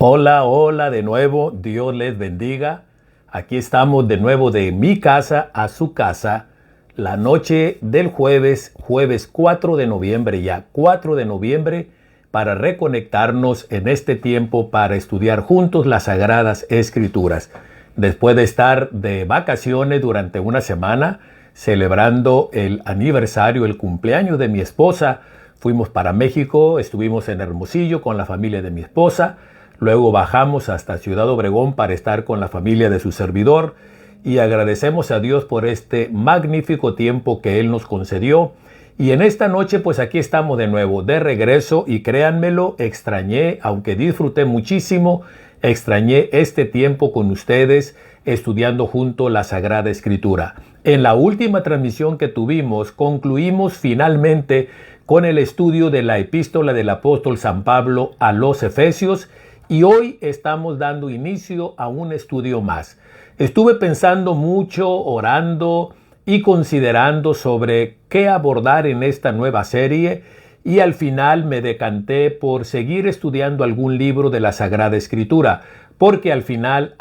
Hola, hola de nuevo, Dios les bendiga. Aquí estamos de nuevo de mi casa a su casa, la noche del jueves 4 de noviembre, ya 4 de noviembre, para reconectarnos en este tiempo para estudiar juntos las Sagradas Escrituras. Después de estar de vacaciones durante una semana, celebrando el aniversario, el cumpleaños de mi esposa, fuimos para México, estuvimos en Hermosillo con la familia de mi esposa. Luego bajamos hasta Ciudad Obregón para estar con la familia de su servidor y agradecemos a Dios por este magnífico tiempo que Él nos concedió. Y en esta noche pues aquí estamos de nuevo, de regreso, y créanmelo, extrañé, aunque disfruté muchísimo, extrañé este tiempo con ustedes estudiando junto la Sagrada Escritura. En la última transmisión que tuvimos concluimos finalmente con el estudio de la epístola del apóstol San Pablo a los Efesios. Y hoy estamos dando inicio a un estudio más. Estuve pensando mucho, orando y considerando sobre qué abordar en esta nueva serie, y al final me decanté por seguir estudiando algún libro de la Sagrada Escritura, porque al final,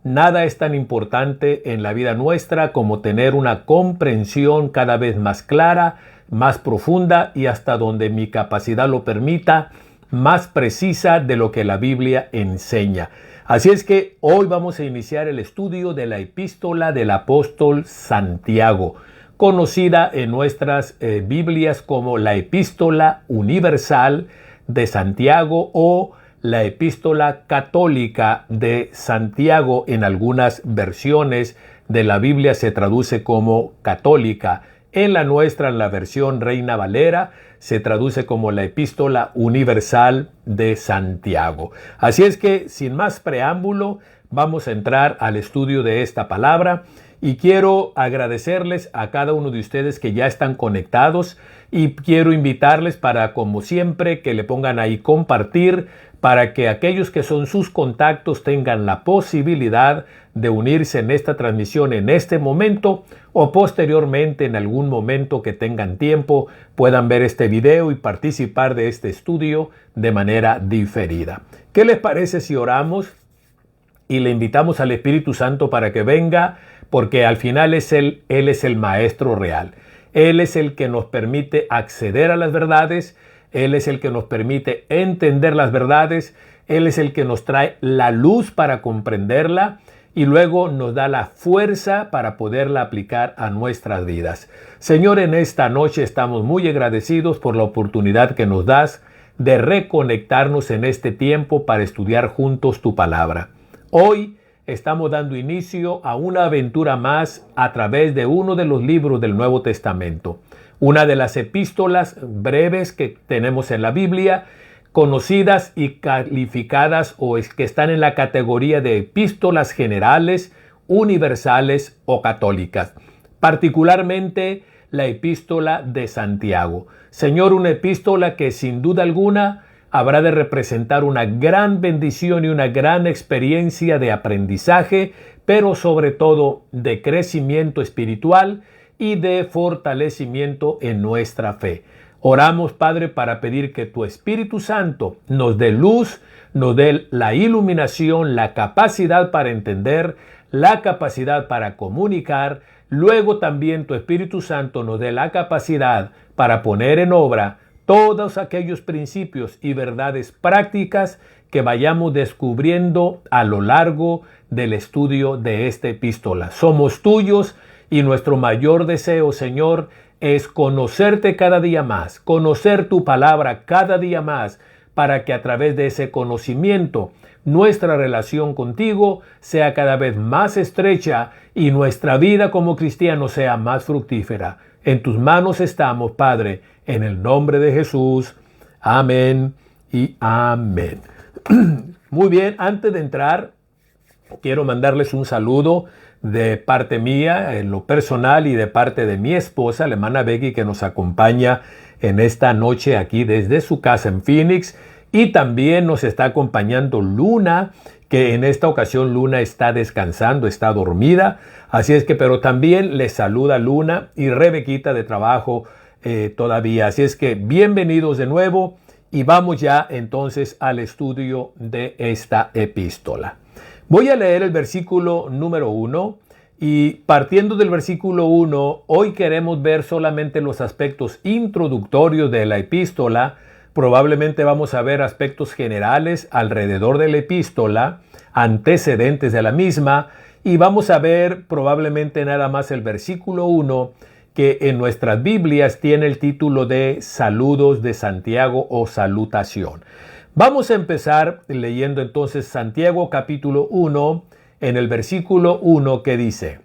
nada es tan importante en la vida nuestra como tener una comprensión cada vez más clara, más profunda y hasta donde mi capacidad lo permita, más precisa de lo que la Biblia enseña. Así es que hoy vamos a iniciar el estudio de la epístola del apóstol Santiago, conocida en nuestras Biblias como la epístola universal de Santiago o la epístola católica de Santiago. En algunas versiones de la Biblia se traduce como católica. En la nuestra, en la versión Reina Valera, se traduce como la epístola universal de Santiago. Así es que, sin más preámbulo, vamos a entrar al estudio de esta palabra. Y quiero agradecerles a cada uno de ustedes que ya están conectados, y quiero invitarles para, como siempre, que le pongan ahí compartir, para que aquellos que son sus contactos tengan la posibilidad de unirse en esta transmisión en este momento, o posteriormente en algún momento que tengan tiempo puedan ver este video y participar de este estudio de manera diferida. ¿Qué les parece si oramos y le invitamos al Espíritu Santo para que venga? Porque al final Él es el Maestro real. Él es el que nos permite acceder a las verdades. Él es el que nos permite entender las verdades. Él es el que nos trae la luz para comprenderla y luego nos da la fuerza para poderla aplicar a nuestras vidas. Señor, en esta noche estamos muy agradecidos por la oportunidad que nos das de reconectarnos en este tiempo para estudiar juntos tu palabra. Hoy estamos dando inicio a una aventura más a través de uno de los libros del Nuevo Testamento, una de las epístolas breves que tenemos en la Biblia, conocidas y calificadas o que están en la categoría de epístolas generales, universales o católicas, particularmente la epístola de Santiago. Señor, una epístola que sin duda alguna habrá de representar una gran bendición y una gran experiencia de aprendizaje, pero sobre todo de crecimiento espiritual y de fortalecimiento en nuestra fe. Oramos, Padre, para pedir que tu Espíritu Santo nos dé luz, nos dé la iluminación, la capacidad para entender, la capacidad para comunicar. Luego también tu Espíritu Santo nos dé la capacidad para poner en obra todos aquellos principios y verdades prácticas que vayamos descubriendo a lo largo del estudio de esta epístola. Somos tuyos y nuestro mayor deseo, Señor, es conocerte cada día más, conocer tu palabra cada día más, para que a través de ese conocimiento nuestra relación contigo sea cada vez más estrecha y nuestra vida como cristianos sea más fructífera. En tus manos estamos, Padre, en el nombre de Jesús. Amén y amén. Muy bien, antes de entrar, quiero mandarles un saludo de parte mía, en lo personal, y de parte de mi esposa, la hermana Becky, que nos acompaña en esta noche aquí desde su casa en Phoenix. Y también nos está acompañando Luna, que en esta ocasión Luna está descansando, está dormida. Así es que, pero también les saluda Luna y Rebequita de trabajo todavía. Así es que bienvenidos de nuevo Y vamos ya entonces al estudio de esta epístola. Voy a leer el versículo número 1 y partiendo del versículo 1, hoy queremos ver solamente los aspectos introductorios de la epístola. Probablemente vamos a ver aspectos generales alrededor de la epístola, antecedentes de la misma, y vamos a ver probablemente nada más el versículo 1, que en nuestras Biblias tiene el título de Saludos de Santiago o Salutación. Vamos a empezar leyendo entonces Santiago capítulo 1, en el versículo 1 que dice: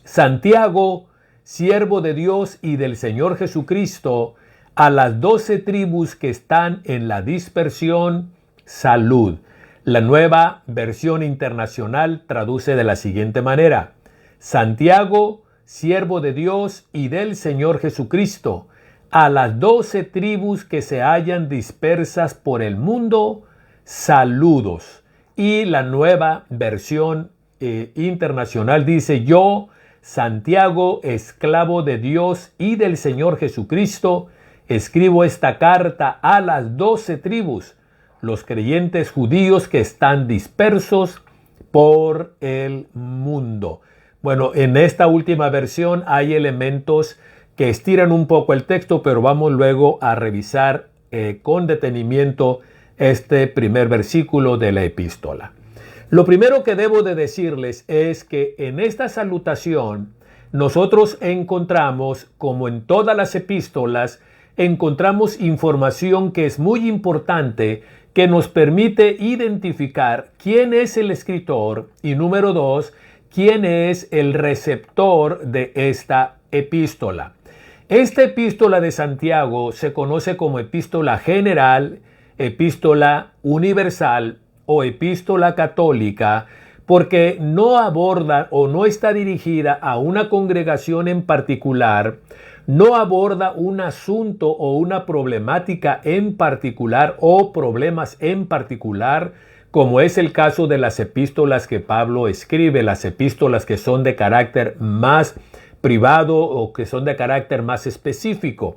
Santiago, siervo de Dios y del Señor Jesucristo, a las 12 tribus que están en la dispersión, salud. La Nueva Versión Internacional traduce de la siguiente manera: Santiago, siervo de Dios y del Señor Jesucristo, a las 12 tribus que se hallan dispersas por el mundo, saludos. Y la Nueva Versión Internacional dice: Yo, Santiago, esclavo de Dios y del Señor Jesucristo, escribo esta carta a las 12 tribus, los creyentes judíos que están dispersos por el mundo. Bueno, en esta última versión hay elementos que estiran un poco el texto, pero vamos luego a revisar con detenimiento este primer versículo de la epístola. Lo primero que debo de decirles es que en esta salutación nosotros encontramos, como en todas las epístolas, encontramos información que es muy importante, que nos permite identificar quién es el escritor y, número 2, quién es el receptor de esta epístola. Esta epístola de Santiago se conoce como epístola general, epístola universal o epístola católica, porque no aborda o no está dirigida a una congregación en particular, no aborda un asunto o una problemática en particular o problemas en particular, como es el caso de las epístolas que Pablo escribe, las epístolas que son de carácter más privado o que son de carácter más específico.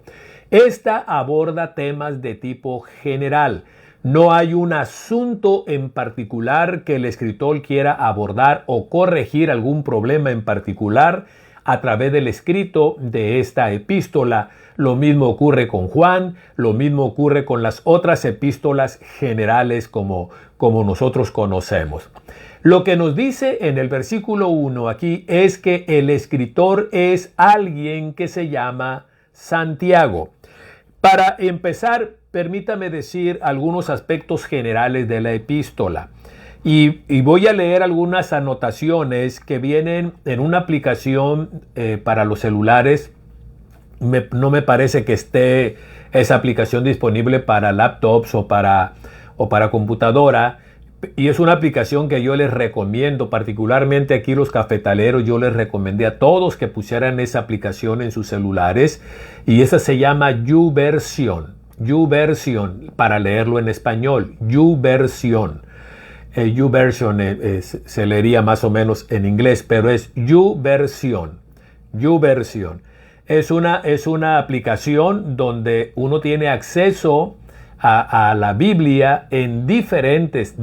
Esta aborda temas de tipo general. No hay un asunto en particular que el escritor quiera abordar o corregir algún problema en particular a través del escrito de esta epístola. Lo mismo ocurre con Juan, lo mismo ocurre con las otras epístolas generales como nosotros conocemos. Lo que nos dice en el versículo 1 aquí es que el escritor es alguien que se llama Santiago. Para empezar, permítame decir algunos aspectos generales de la epístola. Y voy a leer algunas anotaciones que vienen en una aplicación para los celulares. No me parece que esté esa aplicación disponible para laptops o para computadora. Y es una aplicación que yo les recomiendo, particularmente aquí los cafetaleros. Yo les recomendé a todos que pusieran esa aplicación en sus celulares. Y esa se llama YouVersion. YouVersion, para leerlo en español. YouVersion. YouVersion se leería más o menos en inglés, pero es YouVersion. YouVersion. Es una aplicación donde uno tiene acceso a la Biblia en diferentes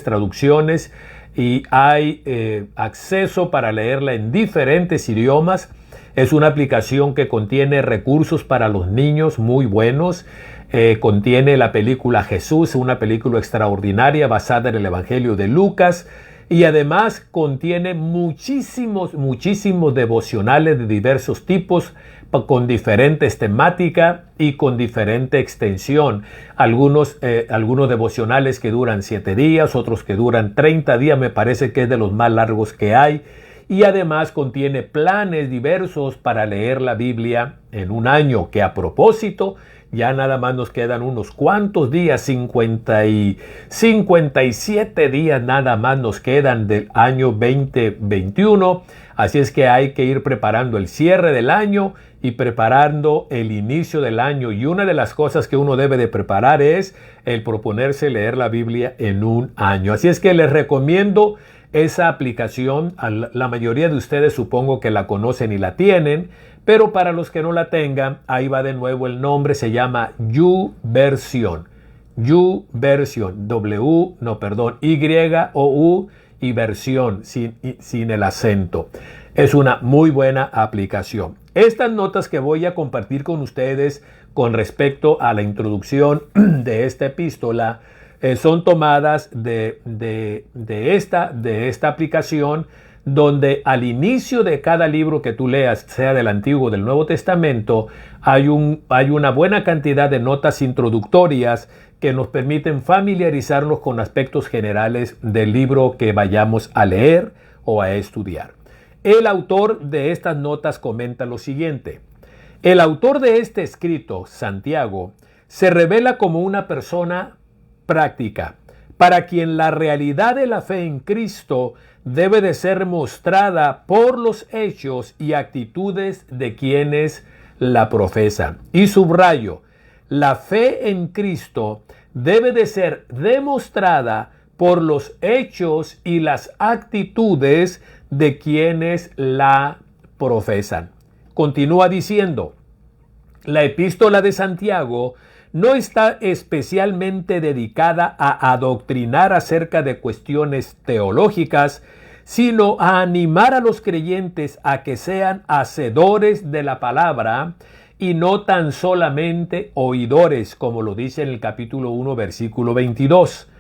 traducciones y hay acceso para leerla en diferentes idiomas. Es una aplicación que contiene recursos para los niños muy buenos. Contiene la película Jesús, una película extraordinaria basada en el Evangelio de Lucas. Y además contiene muchísimos devocionales de diversos tipos, con diferentes temáticas y con diferente extensión. Algunos devocionales que duran 7 días, otros que duran 30 días, me parece que es de los más largos que hay. Y además contiene planes diversos para leer la Biblia en un año, que a propósito, ya nada más nos quedan unos cuantos días, 57 días nada más nos quedan del año 2021. Así es que hay que ir preparando el cierre del año y preparando el inicio del año. Y una de las cosas que uno debe de preparar es el proponerse leer la Biblia en un año. Así es que les recomiendo esa aplicación. La mayoría de ustedes supongo que la conocen y la tienen, Pero para los que no la tengan, ahí va de nuevo el nombre, se llama YouVersion. YouVersion, Y-O-U y versión, sin el acento. Es una muy buena aplicación. Estas notas que voy a compartir con ustedes con respecto a la introducción de esta epístola son tomadas de esta aplicación, donde al inicio de cada libro que tú leas, sea del Antiguo o del Nuevo Testamento, hay una buena cantidad de notas introductorias que nos permiten familiarizarnos con aspectos generales del libro que vayamos a leer o a estudiar. El autor de estas notas comenta lo siguiente: el autor de este escrito, Santiago, se revela como una persona práctica, para quien la realidad de la fe en Cristo debe de ser mostrada por los hechos y actitudes de quienes la profesan. Y subrayo, la fe en Cristo debe de ser demostrada por los hechos y las actitudes de quienes la profesan. Continúa diciendo, la epístola de Santiago no está especialmente dedicada a adoctrinar acerca de cuestiones teológicas, sino a animar a los creyentes a que sean hacedores de la palabra y no tan solamente oidores, como lo dice en el capítulo 1, versículo 22.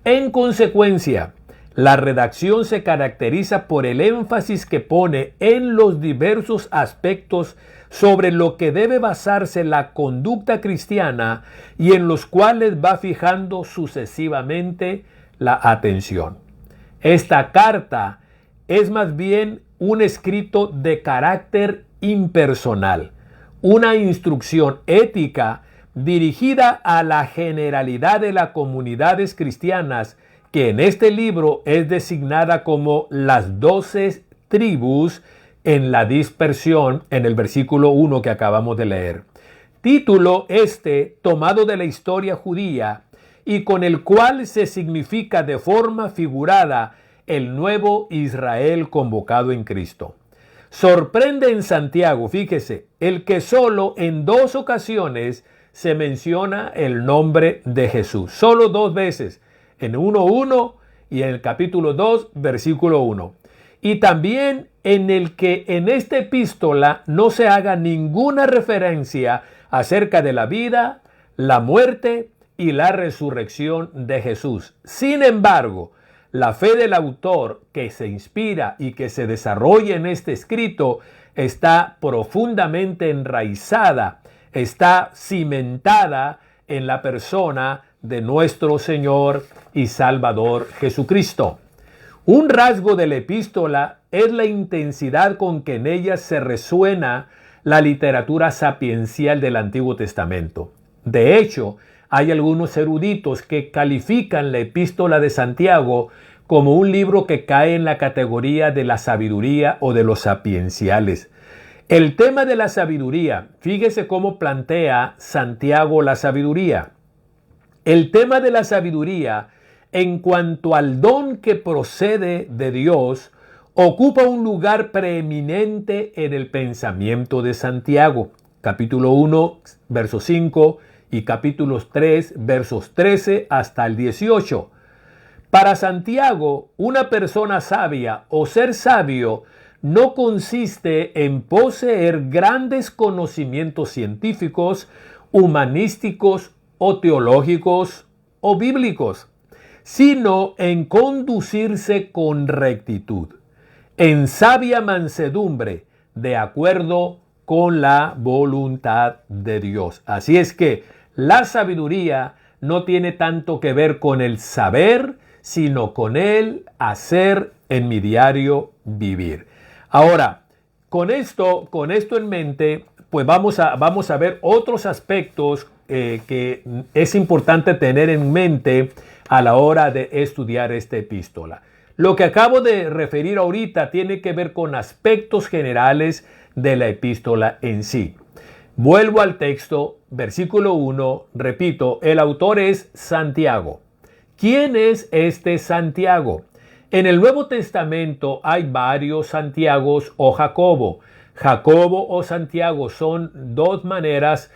En consecuencia, la redacción se caracteriza por el énfasis que pone en los diversos aspectos sobre lo que debe basarse la conducta cristiana y en los cuales va fijando sucesivamente la atención. Esta carta es más bien un escrito de carácter impersonal, una instrucción ética dirigida a la generalidad de las comunidades cristianas, que en este libro es designada como las 12 tribus en la dispersión, en el versículo 1 que acabamos de leer. Título tomado de la historia judía y con el cual se significa de forma figurada el nuevo Israel convocado en Cristo. Sorprende en Santiago, fíjese, el que solo en 2 ocasiones se menciona el nombre de Jesús. Solo 2 veces, en 1:1 y en el capítulo 2, versículo 1. Y también en el que en esta epístola no se haga ninguna referencia acerca de la vida, la muerte y la resurrección de Jesús. Sin embargo, la fe del autor que se inspira y que se desarrolla en este escrito está profundamente enraizada, está cimentada en la persona de nuestro Señor y Salvador Jesucristo. Un rasgo de la epístola es la intensidad con que en ella se resuena la literatura sapiencial del Antiguo Testamento. De hecho, hay algunos eruditos que califican la epístola de Santiago como un libro que cae en la categoría de la sabiduría o de los sapienciales. El tema de la sabiduría, fíjese cómo plantea Santiago la sabiduría. El tema de la sabiduría, en cuanto al don que procede de Dios, ocupa un lugar preeminente en el pensamiento de Santiago. Capítulo 1, verso 5 y capítulos 3, versos 13 hasta el 18. Para Santiago, una persona sabia o ser sabio no consiste en poseer grandes conocimientos científicos, humanísticos o teológicos o bíblicos, sino en conducirse con rectitud, en sabia mansedumbre, de acuerdo con la voluntad de Dios. Así es que la sabiduría no tiene tanto que ver con el saber, sino con el hacer en mi diario vivir. Ahora, con esto en mente, pues vamos a ver otros aspectos que es importante tener en mente a la hora de estudiar esta epístola. Lo que acabo de referir ahorita tiene que ver con aspectos generales de la epístola en sí. Vuelvo al texto, versículo 1, repito, el autor es Santiago. ¿Quién es este Santiago? En el Nuevo Testamento hay varios Santiagos o Jacobo, Jacobo o Santiago son dos maneras,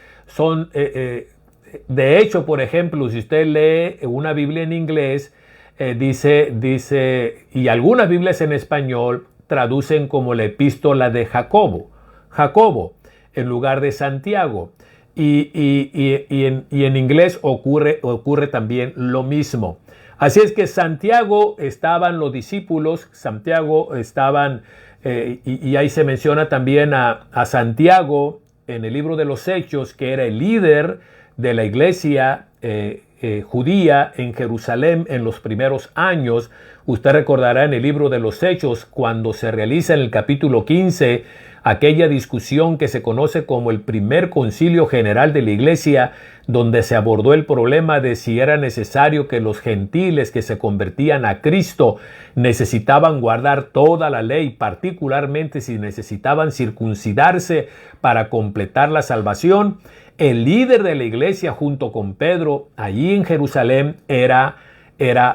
de hecho, por ejemplo, si usted lee una Biblia en inglés, dice, y algunas Biblias en español traducen como la epístola de Jacobo, en lugar de Santiago. Y en inglés ocurre también lo mismo. Así es que Santiago estaban los discípulos, Santiago estaban, y ahí se menciona también a Santiago en el libro de los Hechos, que era el líder de la iglesia judía en Jerusalén en los primeros años. Usted recordará en el libro de los Hechos, cuando se realiza en el capítulo 15, aquella discusión que se conoce como el primer concilio general de la iglesia, donde se abordó el problema de si era necesario que los gentiles que se convertían a Cristo necesitaban guardar toda la ley, particularmente si necesitaban circuncidarse para completar la salvación. El líder de la iglesia junto con Pedro allí en Jerusalén era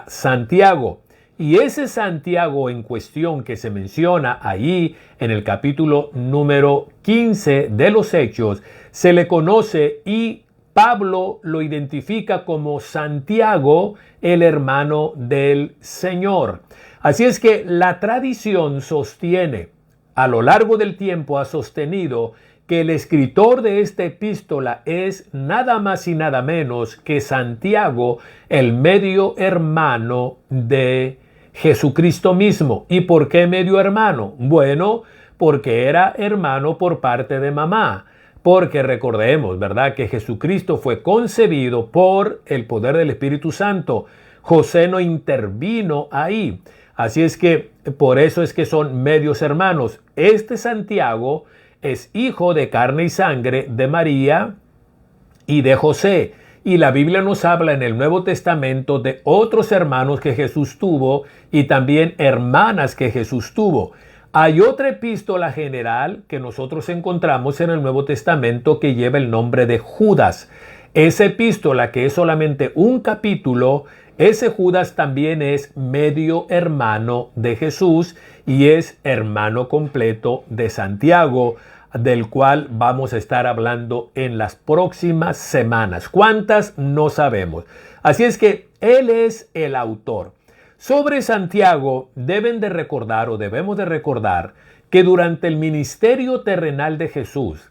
Santiago. Y ese Santiago en cuestión que se menciona allí en el capítulo número 15 de los Hechos, se le conoce y Pablo lo identifica como Santiago, el hermano del Señor. Así es que la tradición sostiene, a lo largo del tiempo ha sostenido que el escritor de esta epístola es nada más y nada menos que Santiago, el medio hermano de Jesucristo mismo. ¿Y por qué medio hermano? Bueno, porque era hermano por parte de mamá. Porque recordemos, ¿verdad?, que Jesucristo fue concebido por el poder del Espíritu Santo. José no intervino ahí. Así es que por eso es que son medios hermanos. Este Santiago es hijo de carne y sangre de María y de José. Y la Biblia nos habla en el Nuevo Testamento de otros hermanos que Jesús tuvo y también hermanas que Jesús tuvo. Hay otra epístola general que nosotros encontramos en el Nuevo Testamento que lleva el nombre de Judas. Esa epístola, que es solamente un capítulo, ese Judas también es medio hermano de Jesús y es hermano completo de Santiago, del cual vamos a estar hablando en las próximas semanas. ¿Cuántas? No sabemos. Así es que él es el autor. Sobre Santiago debemos de recordar que durante el ministerio terrenal de Jesús,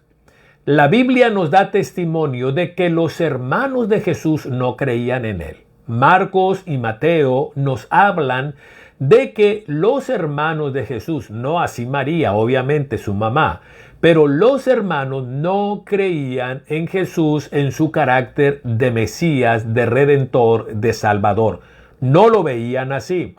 la Biblia nos da testimonio de que los hermanos de Jesús no creían en él. Marcos y Mateo nos hablan de que los hermanos de Jesús, no así María, obviamente su mamá, pero los hermanos no creían en Jesús en su carácter de Mesías, de Redentor, de Salvador. No lo veían así.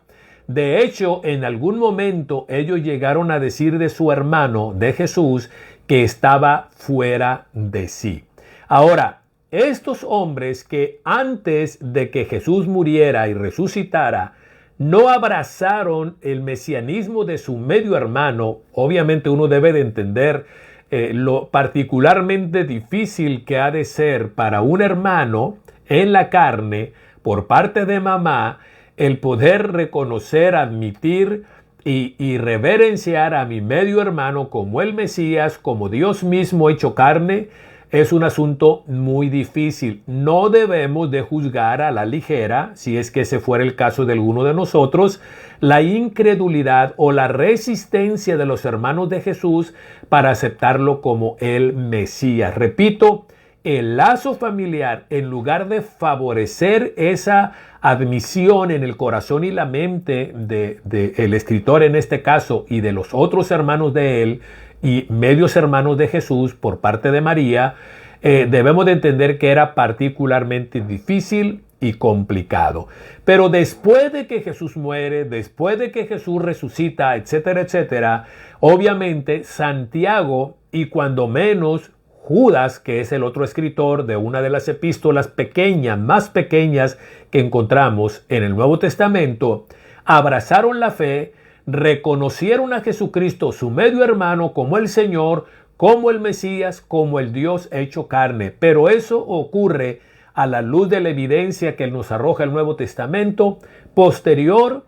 De hecho, en algún momento ellos llegaron a decir de su hermano, de Jesús, que estaba fuera de sí. Ahora, estos hombres que antes de que Jesús muriera y resucitara, no abrazaron el mesianismo de su medio hermano. Obviamente uno debe de entender lo particularmente difícil que ha de ser para un hermano en la carne, por parte de mamá, el poder reconocer, admitir y reverenciar a mi medio hermano como el Mesías, como Dios mismo hecho carne. Es un asunto muy difícil. No debemos de juzgar a la ligera, si es que ese fuera el caso de alguno de nosotros, la incredulidad o la resistencia de los hermanos de Jesús para aceptarlo como el Mesías. Repito, el lazo familiar, en lugar de favorecer esa admisión en el corazón y la mente del escritor en este caso y de los otros hermanos de él, y medios hermanos de Jesús por parte de María, debemos de entender que era particularmente difícil y complicado. Pero después de que Jesús muere, después de que Jesús resucita, etcétera, etcétera, obviamente Santiago y cuando menos Judas, que es el otro escritor de una de las epístolas pequeñas, más pequeñas que encontramos en el Nuevo Testamento, abrazaron la fe, reconocieron a Jesucristo, su medio hermano, como el Señor, como el Mesías, como el Dios hecho carne. Pero eso ocurre a la luz de la evidencia que nos arroja el Nuevo Testamento, posterior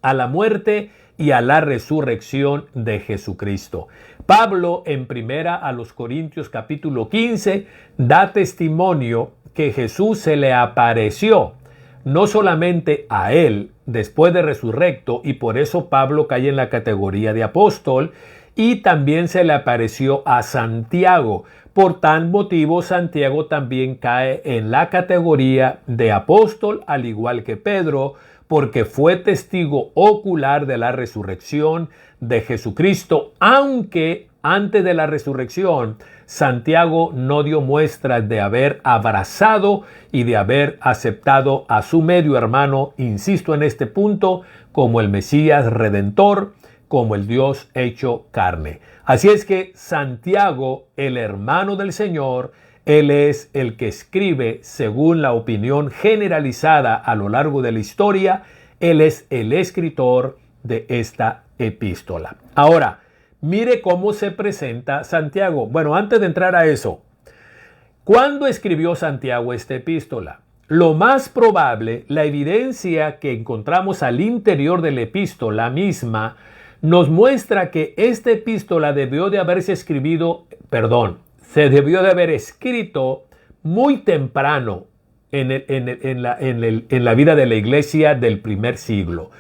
a la muerte y a la resurrección de Jesucristo. Pablo en primera a los Corintios capítulo 15 da testimonio que Jesús se le apareció, no solamente a él después de resurrecto, y por eso Pablo cae en la categoría de apóstol, y también se le apareció a Santiago. Por tal motivo, Santiago también cae en la categoría de apóstol, al igual que Pedro, porque fue testigo ocular de la resurrección de Jesucristo, aunque antes de la resurrección, Santiago no dio muestras de haber abrazado y de haber aceptado a su medio hermano, insisto en este punto, como el Mesías Redentor, como el Dios hecho carne. Así es que Santiago, el hermano del Señor, él es el que escribe, según la opinión generalizada a lo largo de la historia, él es el escritor de esta epístola. Ahora, mire cómo se presenta Santiago. Bueno, antes de entrar a eso, ¿cuándo escribió Santiago esta epístola? Lo más probable, la evidencia que encontramos al interior de la epístola misma, nos muestra que esta epístola se debió de haber escrito muy temprano en la vida de la iglesia del primer siglo.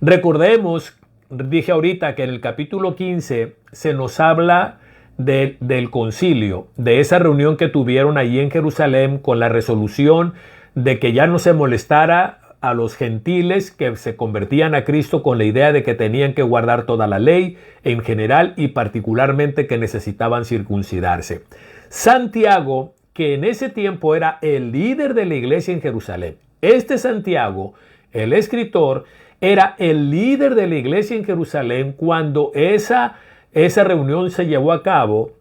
Recordemos, dije ahorita que en el capítulo 15 se nos habla del concilio, de esa reunión que tuvieron allí en Jerusalén con la resolución de que ya no se molestara a los gentiles que se convertían a Cristo con la idea de que tenían que guardar toda la ley en general y particularmente que necesitaban circuncidarse. Santiago, que en ese tiempo era el líder de la iglesia en Jerusalén, este Santiago, el escritor, era el líder de la iglesia en Jerusalén cuando esa reunión se llevó a cabo,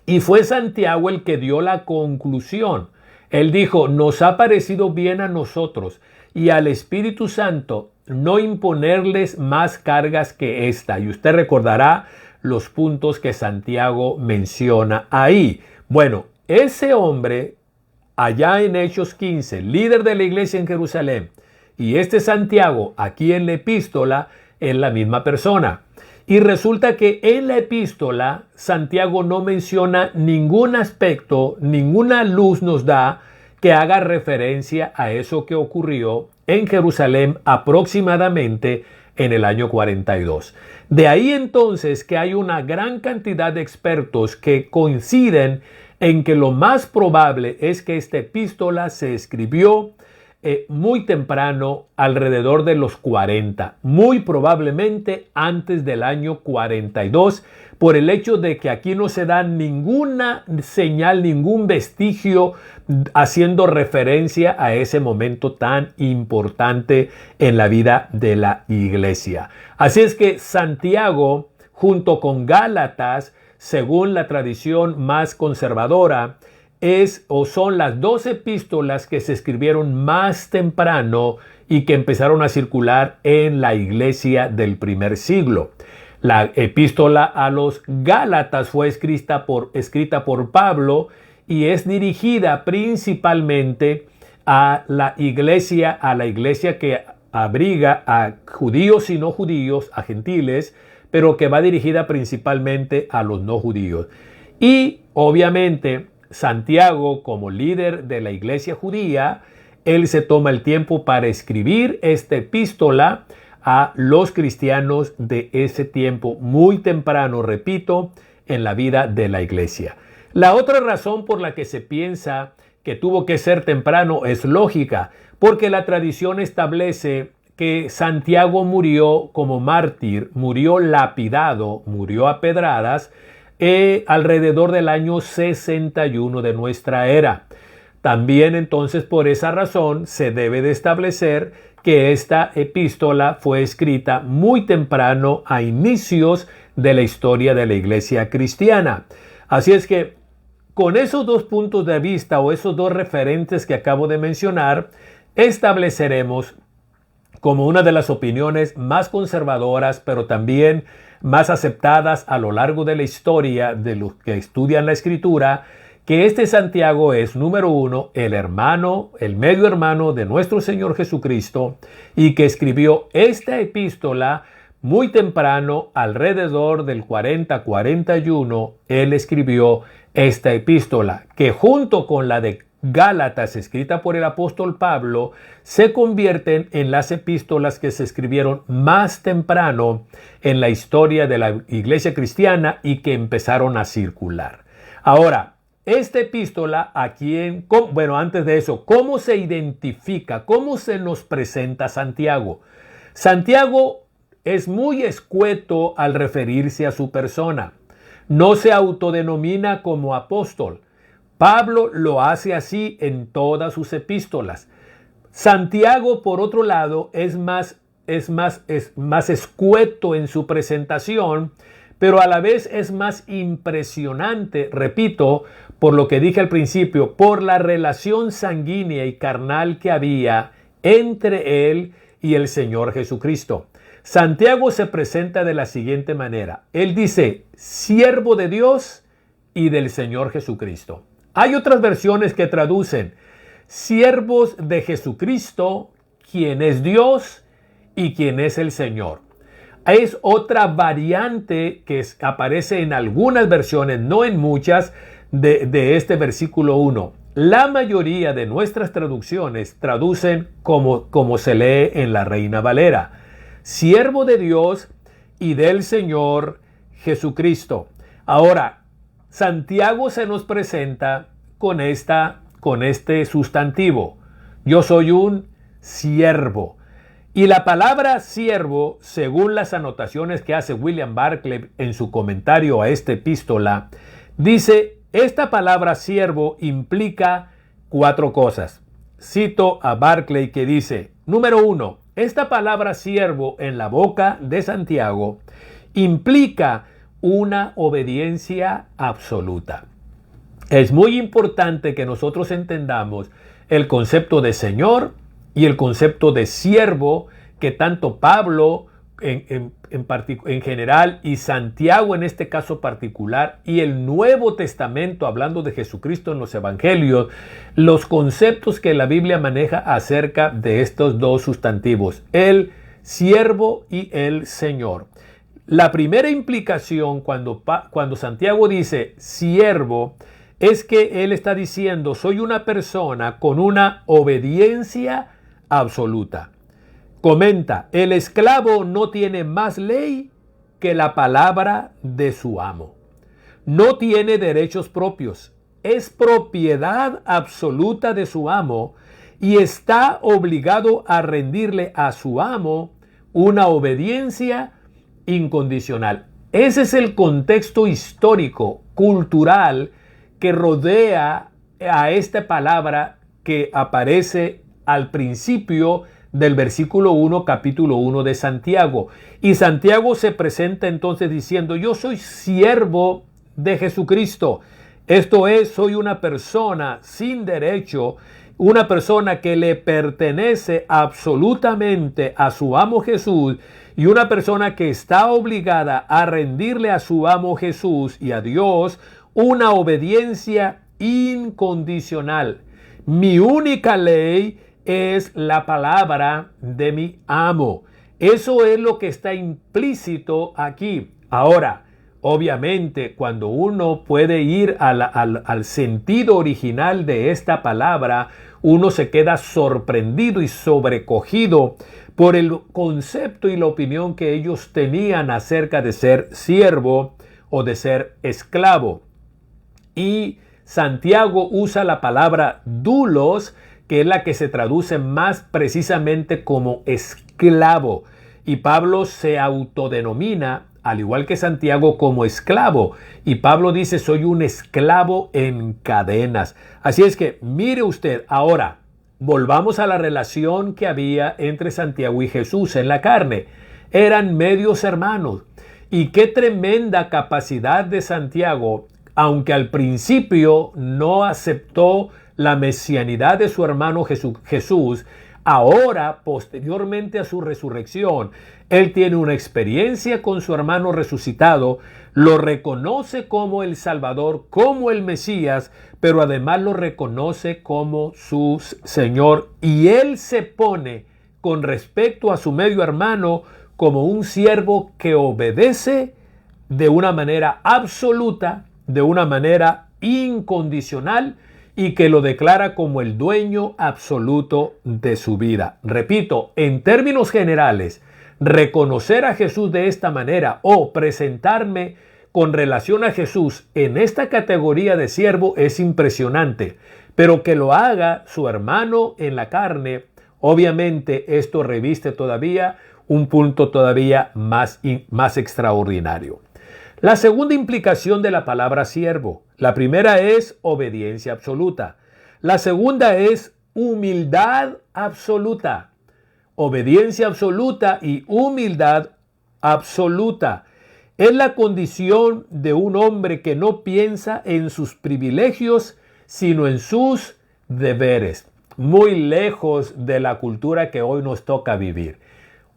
y fue Santiago el que dio la conclusión. Él dijo: nos ha parecido bien a nosotros y al Espíritu Santo no imponerles más cargas que esta. Y usted recordará los puntos que Santiago menciona ahí. Bueno, ese hombre, allá en Hechos 15, líder de la iglesia en Jerusalén, y este Santiago, aquí en la epístola, es la misma persona. Y resulta que en la epístola, Santiago no menciona ningún aspecto, ninguna luz nos da que haga referencia a eso que ocurrió en Jerusalén aproximadamente en el año 42. De ahí entonces que hay una gran cantidad de expertos que coinciden en que lo más probable es que esta epístola se escribió muy temprano, alrededor de los 40, muy probablemente antes del año 42, por el hecho de que aquí no se da ninguna señal, ningún vestigio haciendo referencia a ese momento tan importante en la vida de la iglesia. Así es que Santiago, junto con Gálatas, según la tradición más conservadora, son las dos epístolas que se escribieron más temprano y que empezaron a circular en la iglesia del primer siglo. La epístola a los Gálatas fue escrita por Pablo y es dirigida principalmente a la iglesia que abriga a judíos y no judíos, a gentiles, pero que va dirigida principalmente a los no judíos. Y obviamente Santiago, como líder de la iglesia judía, él se toma el tiempo para escribir esta epístola a los cristianos de ese tiempo, muy temprano, repito, en la vida de la iglesia. La otra razón por la que se piensa que tuvo que ser temprano es lógica, porque la tradición establece que Santiago murió como mártir, murió lapidado, murió a pedradas, alrededor del año 61 de nuestra era. También entonces por esa razón se debe de establecer que esta epístola fue escrita muy temprano, a inicios de la historia de la iglesia cristiana. Así es que con esos dos puntos de vista o esos dos referentes que acabo de mencionar, estableceremos como una de las opiniones más conservadoras, pero también más aceptadas a lo largo de la historia de los que estudian la Escritura, que este Santiago es, número uno, el medio hermano de nuestro Señor Jesucristo, y que escribió esta epístola muy temprano, alrededor del 40-41, él escribió esta epístola, que junto con la de Gálatas, escrita por el apóstol Pablo, se convierten en las epístolas que se escribieron más temprano en la historia de la iglesia cristiana y que empezaron a circular. Ahora, esta epístola, antes de eso, ¿cómo se identifica? ¿Cómo se nos presenta Santiago? Santiago es muy escueto al referirse a su persona. No se autodenomina como apóstol. Pablo lo hace así en todas sus epístolas. Santiago, por otro lado, es más escueto en su presentación, pero a la vez es más impresionante, repito, por lo que dije al principio, por la relación sanguínea y carnal que había entre él y el Señor Jesucristo. Santiago se presenta de la siguiente manera. Él dice, siervo de Dios y del Señor Jesucristo. Hay otras versiones que traducen, siervos de Jesucristo, quien es Dios y quien es el Señor. Es otra variante que aparece en algunas versiones, no en muchas, de este versículo 1. La mayoría de nuestras traducciones traducen como se lee en la Reina Valera. Siervo de Dios y del Señor Jesucristo. Ahora, Santiago se nos presenta con este sustantivo. Yo soy un siervo. Y la palabra siervo, según las anotaciones que hace William Barclay en su comentario a esta epístola, dice, esta palabra siervo implica 4 cosas. Cito a Barclay que dice, número 1, esta palabra siervo en la boca de Santiago implica una obediencia absoluta. Es muy importante que nosotros entendamos el concepto de Señor y el concepto de siervo que tanto Pablo en general y Santiago en este caso particular y el Nuevo Testamento hablando de Jesucristo en los Evangelios, los conceptos que la Biblia maneja acerca de estos dos sustantivos, el siervo y el Señor. La primera implicación cuando Santiago dice siervo es que él está diciendo soy una persona con una obediencia absoluta. Comenta, el esclavo no tiene más ley que la palabra de su amo. No tiene derechos propios. Es propiedad absoluta de su amo y está obligado a rendirle a su amo una obediencia incondicional. Ese es el contexto histórico, cultural, que rodea a esta palabra que aparece al principio del versículo 1, capítulo 1 de Santiago. Y Santiago se presenta entonces diciendo, yo soy siervo de Jesucristo. Esto es, soy una persona sin derecho, una persona que le pertenece absolutamente a su amo Jesús y una persona que está obligada a rendirle a su amo Jesús y a Dios una obediencia incondicional. Mi única ley es la palabra de mi amo. Eso es lo que está implícito aquí. Ahora, obviamente, cuando uno puede ir al sentido original de esta palabra, uno se queda sorprendido y sobrecogido por el concepto y la opinión que ellos tenían acerca de ser siervo o de ser esclavo. Y Santiago usa la palabra doulos, que es la que se traduce más precisamente como esclavo. Y Pablo se autodenomina, al igual que Santiago, como esclavo. Y Pablo dice, soy un esclavo en cadenas. Así es que, mire usted, ahora, volvamos a la relación que había entre Santiago y Jesús en la carne. Eran medios hermanos. Y qué tremenda capacidad de Santiago, aunque al principio no aceptó la mesianidad de su hermano Jesús, ahora, posteriormente a su resurrección, él tiene una experiencia con su hermano resucitado, lo reconoce como el Salvador, como el Mesías, pero además lo reconoce como su Señor. Y él se pone con respecto a su medio hermano como un siervo que obedece de una manera absoluta, de una manera incondicional y que lo declara como el dueño absoluto de su vida. Repito, en términos generales, reconocer a Jesús de esta manera o presentarme con relación a Jesús en esta categoría de siervo es impresionante, pero que lo haga su hermano en la carne, obviamente esto reviste todavía un punto todavía más extraordinario. La segunda implicación de la palabra siervo. La primera es obediencia absoluta. La segunda es humildad absoluta. Obediencia absoluta y humildad absoluta. Es la condición de un hombre que no piensa en sus privilegios, sino en sus deberes. Muy lejos de la cultura que hoy nos toca vivir.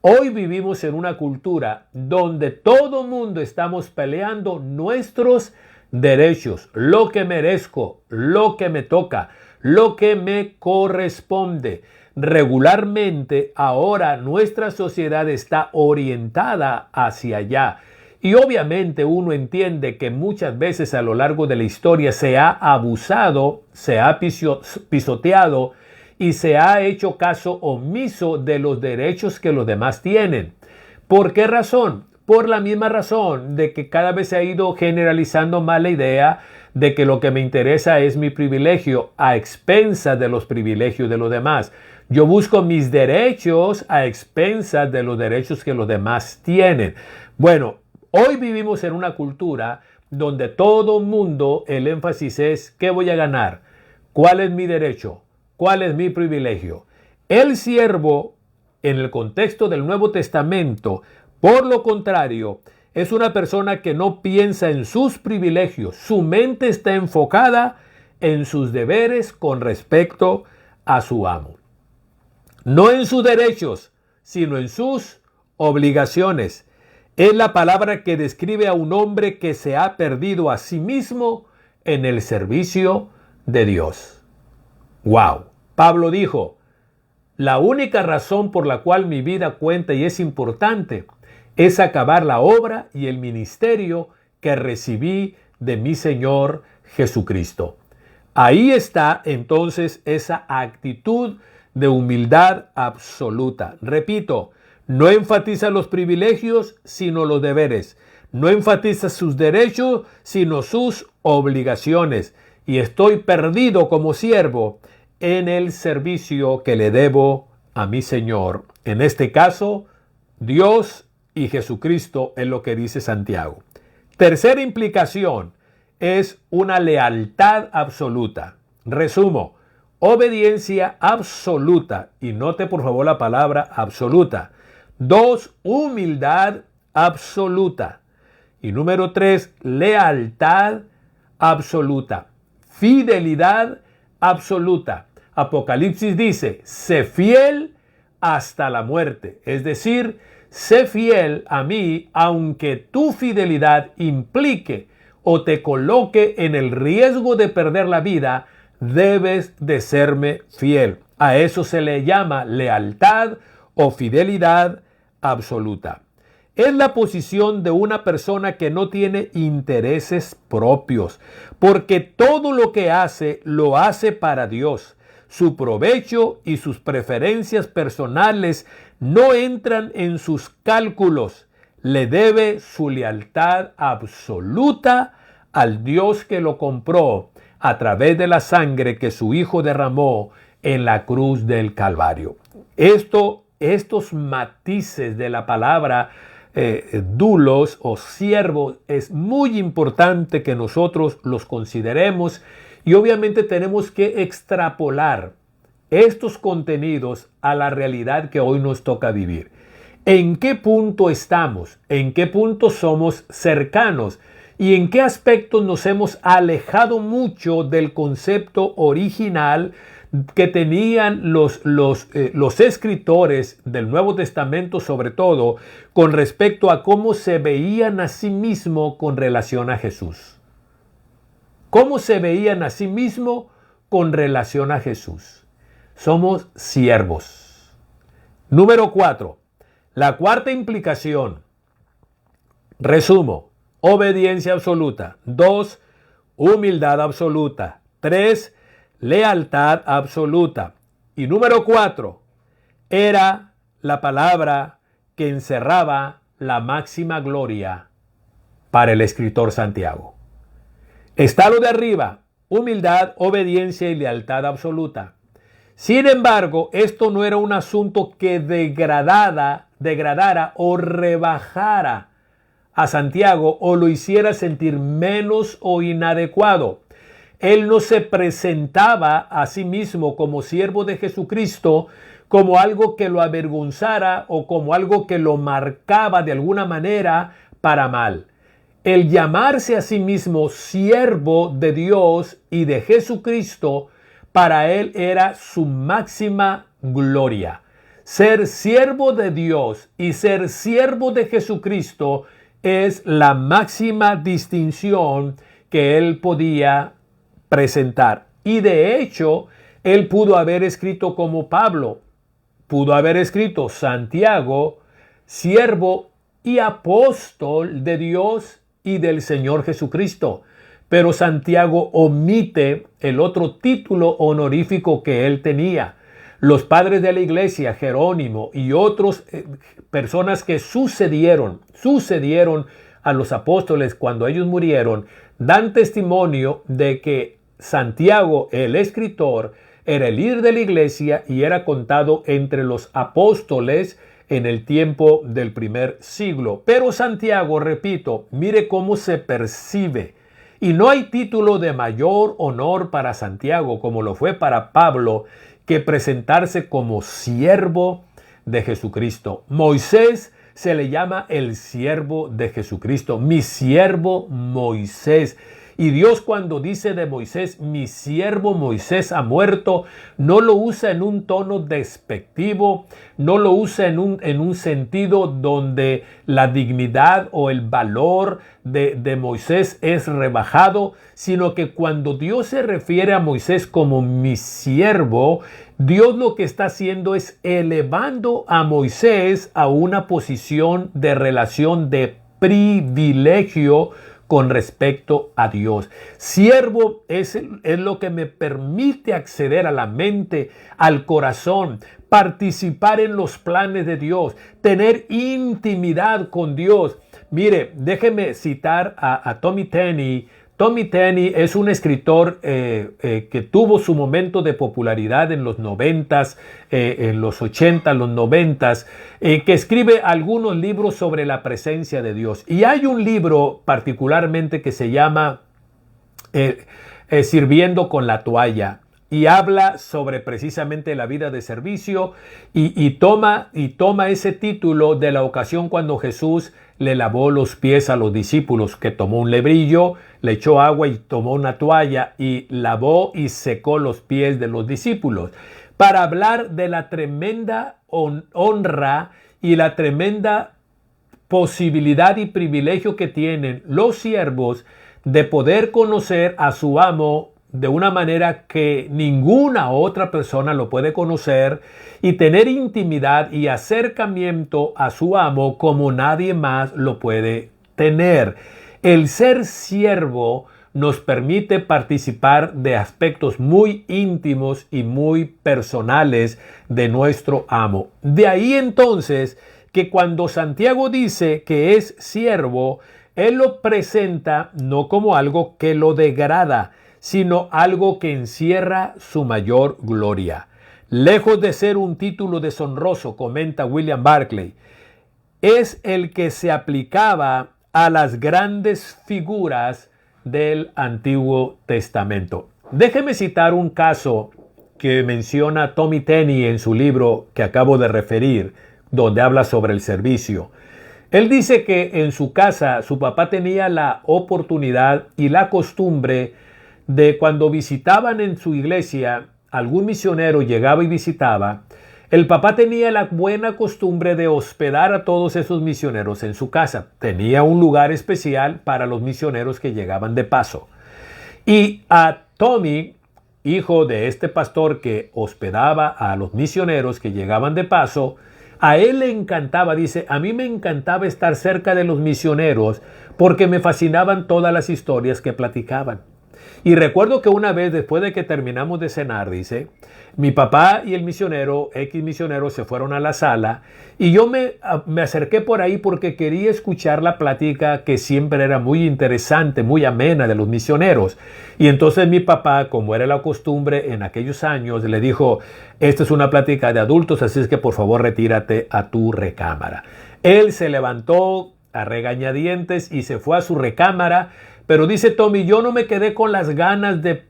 Hoy vivimos en una cultura donde todo mundo estamos peleando nuestros derechos, lo que merezco, lo que me toca, lo que me corresponde. Regularmente ahora nuestra sociedad está orientada hacia allá. Y obviamente uno entiende que muchas veces a lo largo de la historia se ha abusado, se ha pisoteado y se ha hecho caso omiso de los derechos que los demás tienen. ¿Por qué razón? Por la misma razón de que cada vez se ha ido generalizando más la idea de que lo que me interesa es mi privilegio a expensas de los privilegios de los demás. Yo busco mis derechos a expensas de los derechos que los demás tienen. Bueno, hoy vivimos en una cultura donde todo mundo, el énfasis es ¿qué voy a ganar? ¿Cuál es mi derecho? ¿Cuál es mi privilegio? El siervo, en el contexto del Nuevo Testamento, por lo contrario, es una persona que no piensa en sus privilegios. Su mente está enfocada en sus deberes con respecto a su amo. No en sus derechos, sino en sus obligaciones. Es la palabra que describe a un hombre que se ha perdido a sí mismo en el servicio de Dios. ¡Wow! Pablo dijo, la única razón por la cual mi vida cuenta y es importante es acabar la obra y el ministerio que recibí de mi Señor Jesucristo. Ahí está entonces esa actitud de humildad absoluta. Repito, no enfatiza los privilegios, sino los deberes. No enfatiza sus derechos, sino sus obligaciones. Y estoy perdido como siervo en el servicio que le debo a mi Señor. En este caso, Dios y Jesucristo es lo que dice Santiago. Tercera implicación es una lealtad absoluta. Resumo, obediencia absoluta. Y note por favor la palabra absoluta. 2, humildad absoluta. Y número 3, lealtad absoluta. Fidelidad absoluta. Apocalipsis dice, sé fiel hasta la muerte. Es decir, sé fiel a mí aunque tu fidelidad implique o te coloque en el riesgo de perder la vida, debes de serme fiel. A eso se le llama lealtad o fidelidad absoluta. Es la posición de una persona que no tiene intereses propios, porque todo lo que hace, lo hace para Dios. Su provecho y sus preferencias personales no entran en sus cálculos. Le debe su lealtad absoluta al Dios que lo compró a través de la sangre que su Hijo derramó en la cruz del Calvario. Estos matices de la palabra dulos o siervos es muy importante que nosotros los consideremos y obviamente tenemos que extrapolar estos contenidos a la realidad que hoy nos toca vivir. ¿En qué punto estamos? ¿En qué punto somos cercanos? ¿Y en qué aspectos nos hemos alejado mucho del concepto original que tenían los escritores del Nuevo Testamento, sobre todo, con respecto a cómo se veían a sí mismos con relación a Jesús? ¿Cómo se veían a sí mismos con relación a Jesús? Somos siervos. Número 4. La cuarta implicación, resumo, obediencia absoluta. 2, humildad absoluta. 3, lealtad absoluta. Y número 4, era la palabra que encerraba la máxima gloria para el escritor Santiago. Está lo de arriba, humildad, obediencia y lealtad absoluta. Sin embargo, esto no era un asunto que degradara o rebajara a Santiago o lo hiciera sentir menos o inadecuado. Él no se presentaba a sí mismo como siervo de Jesucristo como algo que lo avergonzara o como algo que lo marcaba de alguna manera para mal. El llamarse a sí mismo siervo de Dios y de Jesucristo, para él era su máxima gloria. Ser siervo de Dios y ser siervo de Jesucristo es la máxima distinción que él podía presentar. Y de hecho, él pudo haber escrito como Pablo, pudo haber escrito Santiago, siervo y apóstol de Dios y del Señor Jesucristo. Pero Santiago omite el otro título honorífico que él tenía. Los padres de la iglesia, Jerónimo y otras personas que sucedieron a los apóstoles cuando ellos murieron, dan testimonio de que Santiago, el escritor, era el líder de la iglesia y era contado entre los apóstoles en el tiempo del primer siglo. Pero Santiago, repito, mire cómo se percibe. Y no hay título de mayor honor para Santiago, como lo fue para Pablo, que presentarse como siervo de Jesucristo. Moisés se le llama el siervo de Jesucristo, mi siervo Moisés. Y Dios, cuando dice de Moisés, mi siervo Moisés ha muerto, no lo usa en un tono despectivo, no lo usa en un sentido donde la dignidad o el valor de Moisés es rebajado, sino que cuando Dios se refiere a Moisés como mi siervo, Dios lo que está haciendo es elevando a Moisés a una posición de relación de privilegio con respecto a Dios. Siervo es lo que me permite acceder a la mente, al corazón, participar en los planes de Dios, tener intimidad con Dios. Mire, déjeme citar a Tommy Tenney. Tommy Tenney es un escritor que tuvo su momento de popularidad en los 90s, en los 80, los 90s, que escribe algunos libros sobre la presencia de Dios. Y hay un libro particularmente que se llama Sirviendo con la toalla. Y habla sobre precisamente la vida de servicio y toma ese título de la ocasión cuando Jesús le lavó los pies a los discípulos, que tomó un lebrillo, le echó agua y tomó una toalla y lavó y secó los pies de los discípulos, para hablar de la tremenda honra y la tremenda posibilidad y privilegio que tienen los siervos de poder conocer a su amo de una manera que ninguna otra persona lo puede conocer y tener intimidad y acercamiento a su amo como nadie más lo puede tener. El ser siervo nos permite participar de aspectos muy íntimos y muy personales de nuestro amo. De ahí entonces que cuando Santiago dice que es siervo, él lo presenta no como algo que lo degrada, sino algo que encierra su mayor gloria. Lejos de ser un título deshonroso, comenta William Barclay, es el que se aplicaba a las grandes figuras del Antiguo Testamento. Déjeme citar un caso que menciona Tommy Tenney en su libro que acabo de referir, donde habla sobre el servicio. Él dice que en su casa su papá tenía la oportunidad y la costumbre de cuando visitaban en su iglesia, algún misionero llegaba y visitaba, el papá tenía la buena costumbre de hospedar a todos esos misioneros en su casa. Tenía un lugar especial para los misioneros que llegaban de paso. Y a Tommy, hijo de este pastor que hospedaba a los misioneros que llegaban de paso, A él le encantaba, dice, a mí me encantaba estar cerca de los misioneros porque me fascinaban todas las historias que platicaban. Y recuerdo que una vez, después de que terminamos de cenar, dice, mi papá y el misionero, X misionero, se fueron a la sala y yo me acerqué por ahí porque quería escuchar la plática que siempre era muy interesante, muy amena de los misioneros. Y entonces mi papá, como era la costumbre en aquellos años, le dijo, esta es una plática de adultos, así es que por favor retírate a tu recámara. Él se levantó a regañadientes y se fue a su recámara. Pero dice Tommy, yo no me quedé con las ganas de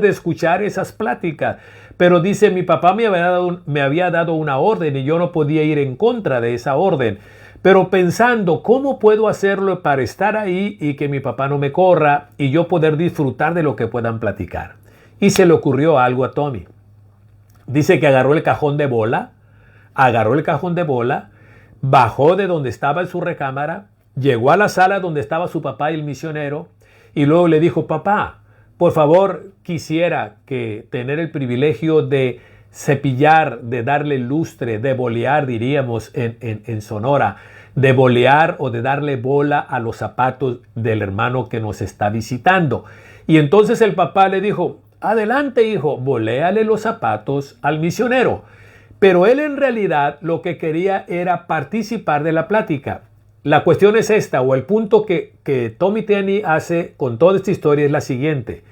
escuchar esas pláticas. Pero dice, mi papá me había dado una orden y yo no podía ir en contra de esa orden. Pero pensando, ¿cómo puedo hacerlo para estar ahí y que mi papá no me corra y yo poder disfrutar de lo que puedan platicar? Y se le ocurrió algo a Tommy. Dice que agarró el cajón de bola, bajó de donde estaba en su recámara, llegó a la sala donde estaba su papá y el misionero y luego le dijo, papá, por favor, quisiera que tener el privilegio de cepillar, de darle lustre, de bolear, diríamos en Sonora, de bolear o de darle bola a los zapatos del hermano que nos está visitando. Y entonces el papá le dijo, adelante hijo, boléale los zapatos al misionero. Pero él en realidad lo que quería era participar de la plática. La cuestión es esta, o el punto que Tommy Tenney hace con toda esta historia es la siguiente.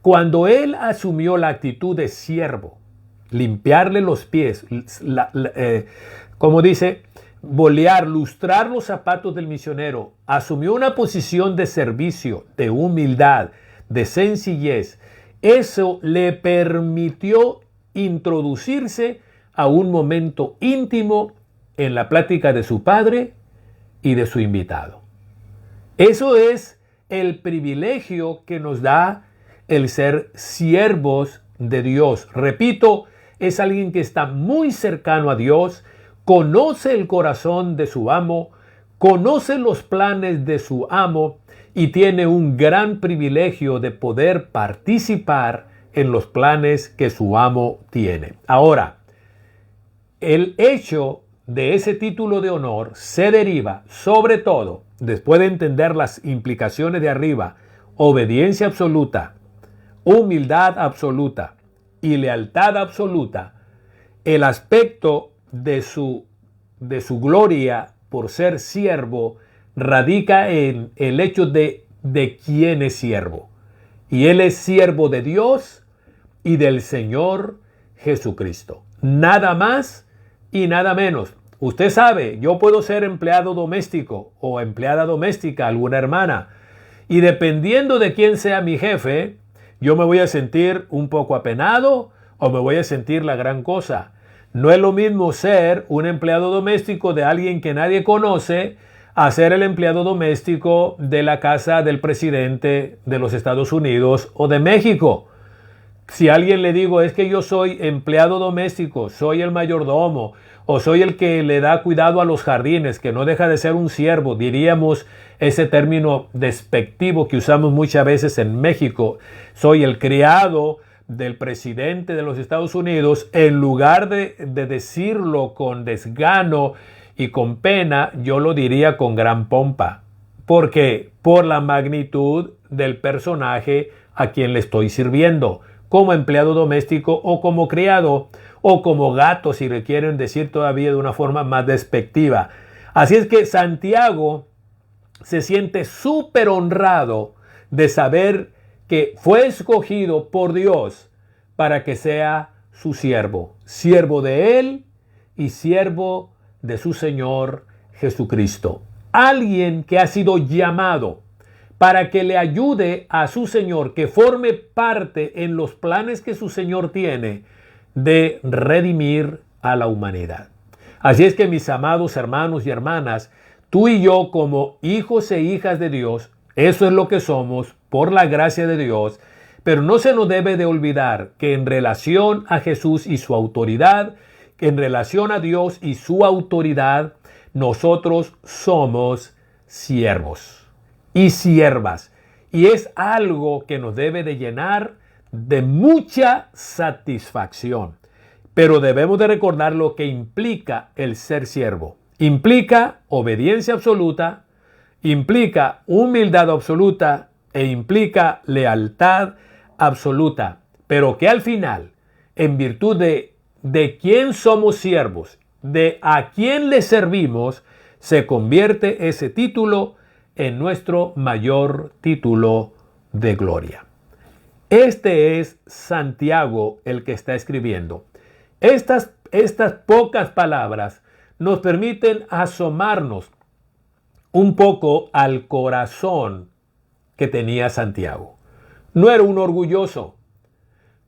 Cuando él asumió la actitud de siervo, limpiarle los pies, como dice, bolear, lustrar los zapatos del misionero, asumió una posición de servicio, de humildad, de sencillez. Eso le permitió introducirse a un momento íntimo en la plática de su padre y de su invitado. Eso es el privilegio que nos da el ser siervos de Dios. Repito, es alguien que está muy cercano a Dios, conoce el corazón de su amo, conoce los planes de su amo y tiene un gran privilegio de poder participar en los planes que su amo tiene. Ahora, el hecho de ese título de honor se deriva, sobre todo, después de entender las implicaciones de arriba, obediencia absoluta, humildad absoluta y lealtad absoluta, el aspecto de su gloria por ser siervo radica en el hecho de quién es siervo. Y él es siervo de Dios y del Señor Jesucristo. Nada más y nada menos. Usted sabe, yo puedo ser empleado doméstico o empleada doméstica, alguna hermana, y dependiendo de quién sea mi jefe, yo me voy a sentir un poco apenado o me voy a sentir la gran cosa. No es lo mismo ser un empleado doméstico de alguien que nadie conoce a ser el empleado doméstico de la casa del presidente de los Estados Unidos o de México. Si a alguien le digo, es que yo soy empleado doméstico, soy el mayordomo, o soy el que le da cuidado a los jardines, que no deja de ser un siervo, diríamos ese término despectivo que usamos muchas veces en México, soy el criado del presidente de los Estados Unidos, en lugar de decirlo con desgano y con pena, yo lo diría con gran pompa. ¿Por qué? Por la magnitud del personaje a quien le estoy sirviendo, como empleado doméstico o como criado o como gato, si le quieren decir todavía de una forma más despectiva. Así es que Santiago se siente súper honrado de saber que fue escogido por Dios para que sea su siervo, siervo de él y siervo de su Señor Jesucristo. Alguien que ha sido llamado para que le ayude a su Señor, que forme parte en los planes que su Señor tiene de redimir a la humanidad. Así es que, mis amados hermanos y hermanas, tú y yo como hijos e hijas de Dios, eso es lo que somos por la gracia de Dios, pero no se nos debe de olvidar que en relación a Jesús y su autoridad, que en relación a Dios y su autoridad, nosotros somos siervos y siervas. Y es algo que nos debe de llenar de mucha satisfacción. pero debemos de recordar lo que implica el ser siervo. Implica obediencia absoluta, implica humildad absoluta e implica lealtad absoluta, pero que al final, en virtud de quién somos siervos, de a quién le servimos, se convierte ese título en nuestro mayor título de gloria. Este es Santiago el que está escribiendo. Estas pocas palabras nos permiten asomarnos un poco al corazón que tenía Santiago. No era un orgulloso,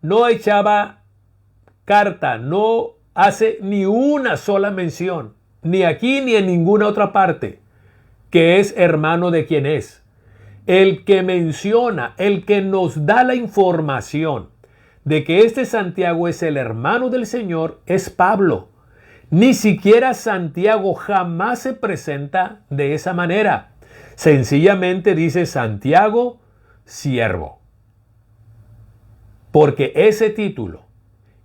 no echaba carta, no hace ni una sola mención, ni aquí ni en ninguna otra parte, que es hermano de quien es. El que menciona, el que nos da la información de que este Santiago es el hermano del Señor es Pablo. Ni siquiera Santiago jamás se presenta de esa manera. Sencillamente dice Santiago, siervo. Porque ese título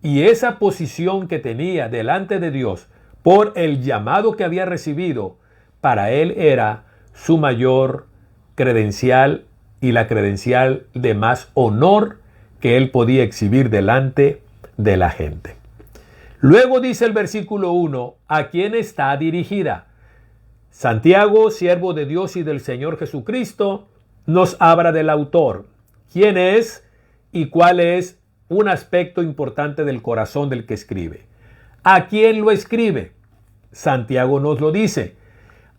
y esa posición que tenía delante de Dios por el llamado que había recibido, para él era su mayor credencial y la credencial de más honor que él podía exhibir delante de la gente. Luego dice el versículo 1, ¿a quién está dirigida? Santiago, siervo de Dios y del Señor Jesucristo, nos habla del autor. ¿Quién es y cuál es un aspecto importante del corazón del que escribe? ¿A quién lo escribe? Santiago nos lo dice.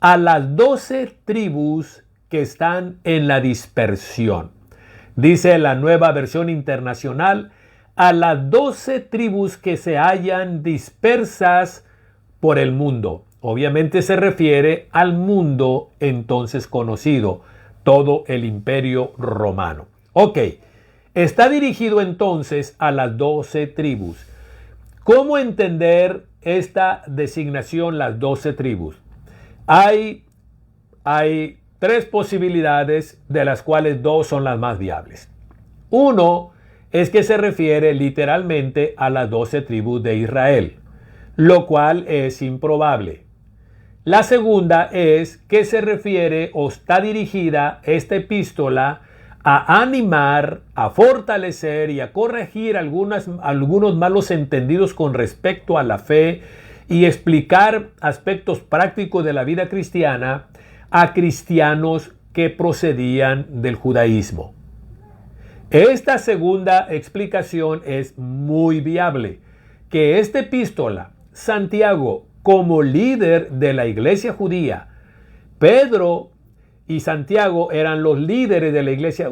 A las 12 tribus que están en la dispersión. Dice la Nueva Versión Internacional, a las 12 tribus que se hallan dispersas por el mundo. Obviamente se refiere al mundo entonces conocido, todo el Imperio Romano. Ok, está dirigido entonces a las 12 tribus. ¿Cómo entender esta designación, las 12 tribus? Hay 3 posibilidades, de las cuales 2 son las más viables. Uno es que se refiere literalmente a las 12 tribus de Israel, lo cual es improbable. La segunda es que se refiere o está dirigida esta epístola a animar, a fortalecer y a corregir algunos malos entendidos con respecto a la fe y explicar aspectos prácticos de la vida cristiana a cristianos que procedían del judaísmo. Esta segunda explicación es muy viable, que esta epístola, Santiago, como líder de la iglesia judía, Pedro y Santiago eran los líderes de la iglesia,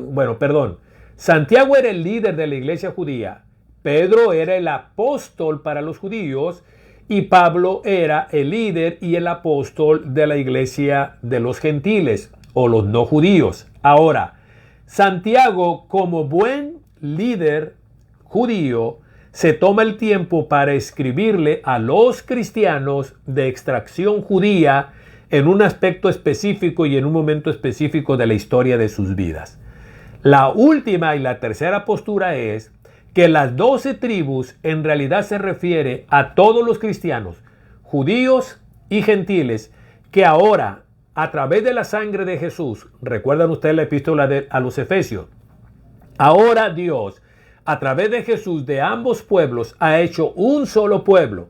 Santiago era el líder de la iglesia judía, Pedro era el apóstol para los judíos y Pablo era el líder y el apóstol de la iglesia de los gentiles o los no judíos. Ahora, Santiago, como buen líder judío, se toma el tiempo para escribirle a los cristianos de extracción judía en un aspecto específico y en un momento específico de la historia de sus vidas. La última y la tercera postura es que las 12 tribus en realidad se refiere a todos los cristianos, judíos y gentiles, que ahora, a través de la sangre de Jesús, recuerdan ustedes la epístola a los Efesios, ahora Dios, a través de Jesús, de ambos pueblos, ha hecho un solo pueblo,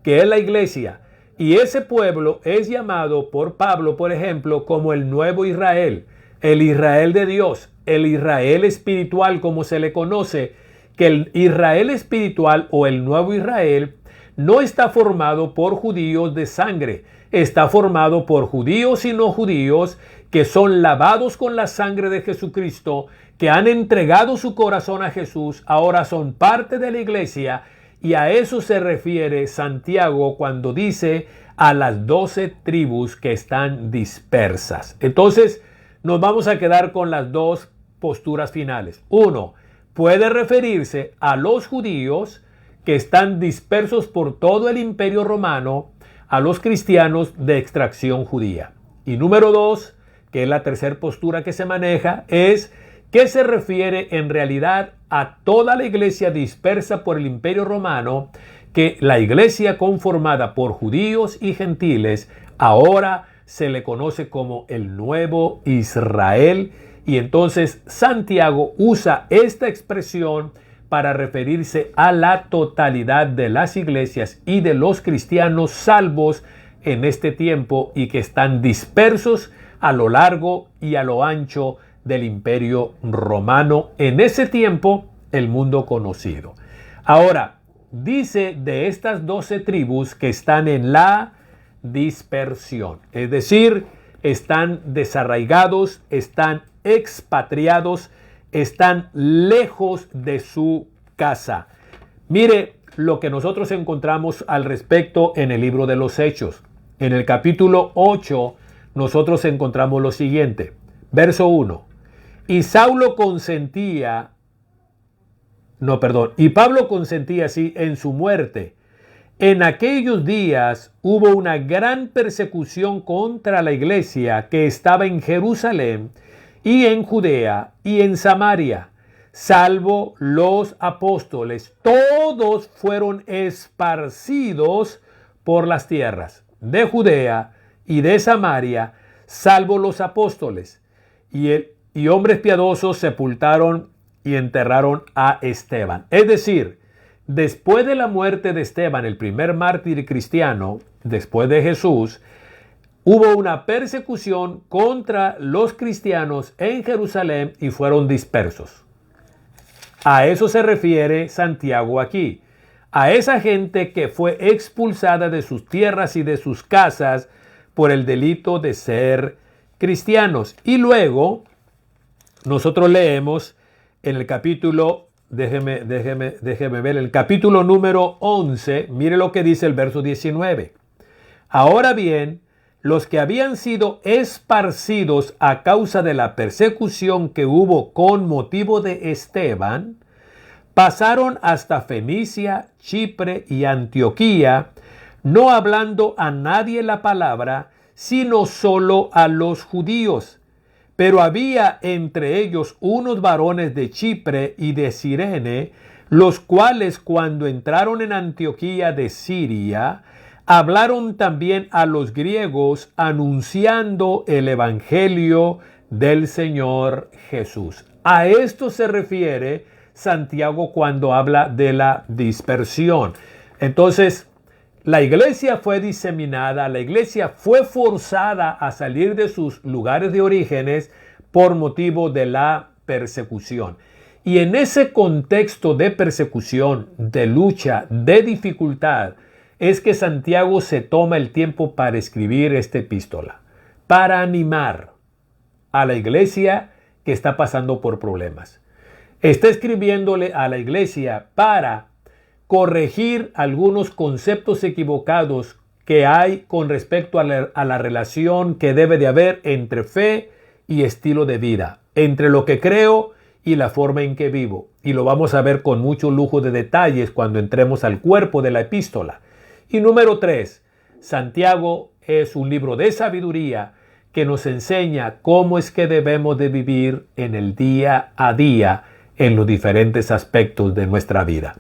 que es la iglesia, y ese pueblo es llamado por Pablo, por ejemplo, como el nuevo Israel, el Israel de Dios, el Israel espiritual, como se le conoce, que el Israel espiritual o el nuevo Israel no está formado por judíos de sangre, está formado por judíos y no judíos que son lavados con la sangre de Jesucristo, que han entregado su corazón a Jesús, ahora son parte de la iglesia, y a eso se refiere Santiago cuando dice a las 12 tribus que están dispersas. Entonces nos vamos a quedar con las 2 posturas finales. Uno, puede referirse a los judíos que están dispersos por todo el Imperio Romano, a los cristianos de extracción judía. Y número 2, que es la tercera postura que se maneja, es que se refiere en realidad a toda la iglesia dispersa por el Imperio Romano, que la iglesia conformada por judíos y gentiles ahora se le conoce como el Nuevo Israel, y entonces Santiago usa esta expresión para referirse a la totalidad de las iglesias y de los cristianos salvos en este tiempo y que están dispersos a lo largo y a lo ancho del Imperio Romano, en ese tiempo el mundo conocido. Ahora, dice de estas 12 tribus que están en la dispersión, es decir, están desarraigados, están expatriados, están lejos de su casa. Mire lo que nosotros encontramos al respecto en el libro de los Hechos. En el capítulo 8 nosotros encontramos lo siguiente, verso 1. Y Pablo consentía así en su muerte. En aquellos días hubo una gran persecución contra la iglesia que estaba en Jerusalén y en Judea y en Samaria, salvo los apóstoles. Todos fueron esparcidos por las tierras de Judea y de Samaria, salvo los apóstoles. Y hombres piadosos sepultaron y enterraron a Esteban. Es decir, después de la muerte de Esteban, el primer mártir cristiano, después de Jesús, hubo una persecución contra los cristianos en Jerusalén y fueron dispersos. A eso se refiere Santiago aquí, a esa gente que fue expulsada de sus tierras y de sus casas por el delito de ser cristianos. Y luego nosotros leemos en el capítulo, déjeme ver, el capítulo número 11, mire lo que dice el verso 19. Ahora bien, los que habían sido esparcidos a causa de la persecución que hubo con motivo de Esteban, pasaron hasta Fenicia, Chipre y Antioquía, no hablando a nadie la palabra, sino solo a los judíos. Pero había entre ellos unos varones de Chipre y de Cirene, los cuales cuando entraron en Antioquía de Siria, hablaron también a los griegos anunciando el evangelio del Señor Jesús. A esto se refiere Santiago cuando habla de la dispersión. Entonces, la iglesia fue diseminada, la iglesia fue forzada a salir de sus lugares de orígenes por motivo de la persecución. Y en ese contexto de persecución, de lucha, de dificultad, es que Santiago se toma el tiempo para escribir esta epístola, para animar a la iglesia que está pasando por problemas. Está escribiéndole a la iglesia para corregir algunos conceptos equivocados que hay con respecto a la relación que debe de haber entre fe y estilo de vida, entre lo que creo y la forma en que vivo. Y lo vamos a ver con mucho lujo de detalles cuando entremos al cuerpo de la epístola. Y número 3, Santiago es un libro de sabiduría que nos enseña cómo es que debemos de vivir en el día a día en los diferentes aspectos de nuestra vida.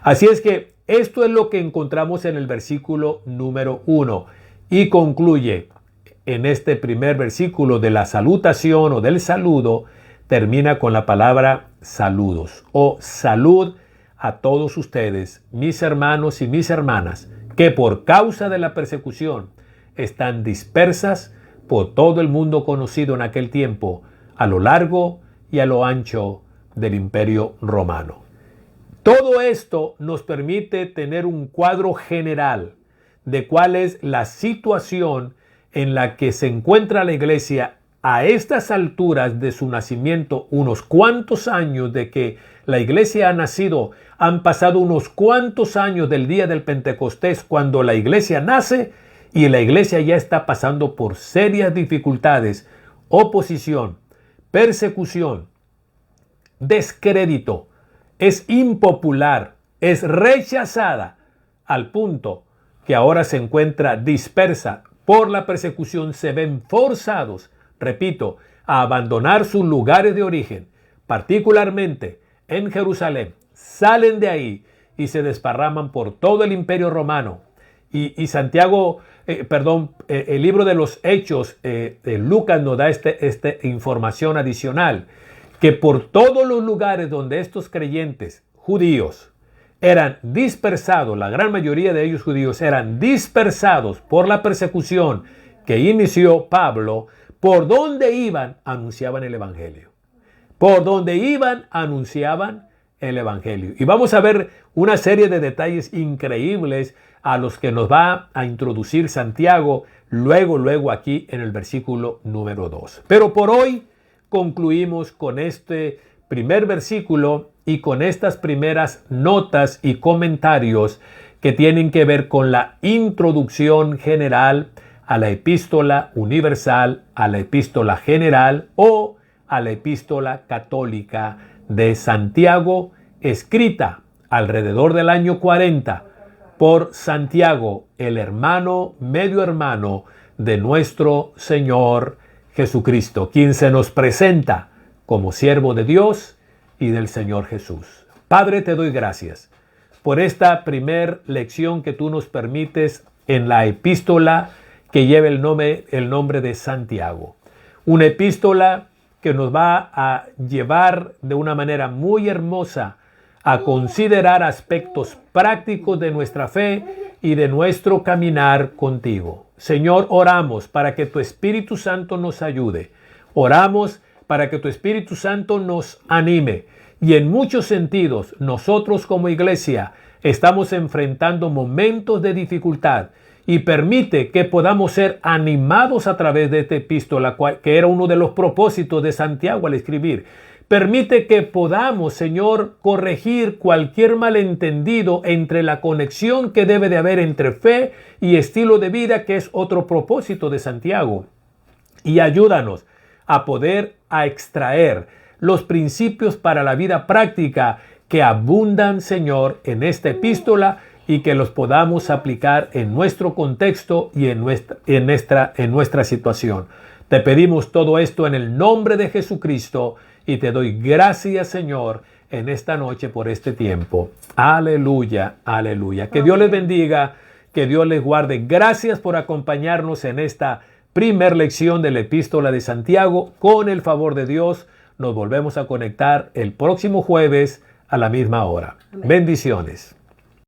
Así es que esto es lo que encontramos en el versículo número 1 y concluye en este primer versículo de la salutación o del saludo, termina con la palabra saludos o salud a todos ustedes, mis hermanos y mis hermanas, que por causa de la persecución están dispersas por todo el mundo conocido en aquel tiempo, a lo largo y a lo ancho del Imperio Romano. Todo esto nos permite tener un cuadro general de cuál es la situación en la que se encuentra la iglesia a estas alturas de su nacimiento, unos cuantos años de que la iglesia ha nacido, han pasado unos cuantos años del día del Pentecostés cuando la iglesia nace y la iglesia ya está pasando por serias dificultades, oposición, persecución, descrédito, es impopular, es rechazada al punto que ahora se encuentra dispersa por la persecución, se ven forzados, repito, a abandonar sus lugares de origen, particularmente en Jerusalén. Salen de ahí y se desparraman por todo el imperio romano. Y Santiago, el libro de los Hechos, Lucas nos da esta información adicional, que por todos los lugares donde estos creyentes judíos eran dispersados, la gran mayoría de ellos judíos eran dispersados por la persecución que inició Pablo, por donde iban anunciaban el Evangelio. Por donde iban anunciaban el Evangelio. Y vamos a ver una serie de detalles increíbles a los que nos va a introducir Santiago luego aquí en el versículo número 2. Pero por hoy concluimos con este primer versículo y con estas primeras notas y comentarios que tienen que ver con la introducción general a la epístola universal, a la epístola general o a la epístola católica de Santiago, escrita alrededor del año 40 por Santiago, el hermano, medio hermano de nuestro Señor Jesucristo, quien se nos presenta como siervo de Dios y del Señor Jesús. Padre, te doy gracias por esta primer lección que tú nos permites en la epístola que lleva el nombre de Santiago. Una epístola que nos va a llevar de una manera muy hermosa a considerar aspectos prácticos de nuestra fe y de nuestro caminar contigo. Señor, oramos para que tu Espíritu Santo nos ayude. Oramos para que tu Espíritu Santo nos anime. Y en muchos sentidos, nosotros como iglesia estamos enfrentando momentos de dificultad. Y permite que podamos ser animados a través de esta epístola, que era uno de los propósitos de Santiago al escribir. Permite que podamos, Señor, corregir cualquier malentendido entre la conexión que debe de haber entre fe y estilo de vida, que es otro propósito de Santiago. Y ayúdanos a poder extraer los principios para la vida práctica que abundan, Señor, en esta epístola y que los podamos aplicar en nuestro contexto y en nuestra situación. Te pedimos todo esto en el nombre de Jesucristo y te doy gracias, Señor, en esta noche por este tiempo. Aleluya, aleluya. Que Dios les bendiga, que Dios les guarde. Gracias por acompañarnos en esta primer lección de la epístola de Santiago. Con el favor de Dios, nos volvemos a conectar el próximo jueves a la misma hora. Amén. Bendiciones.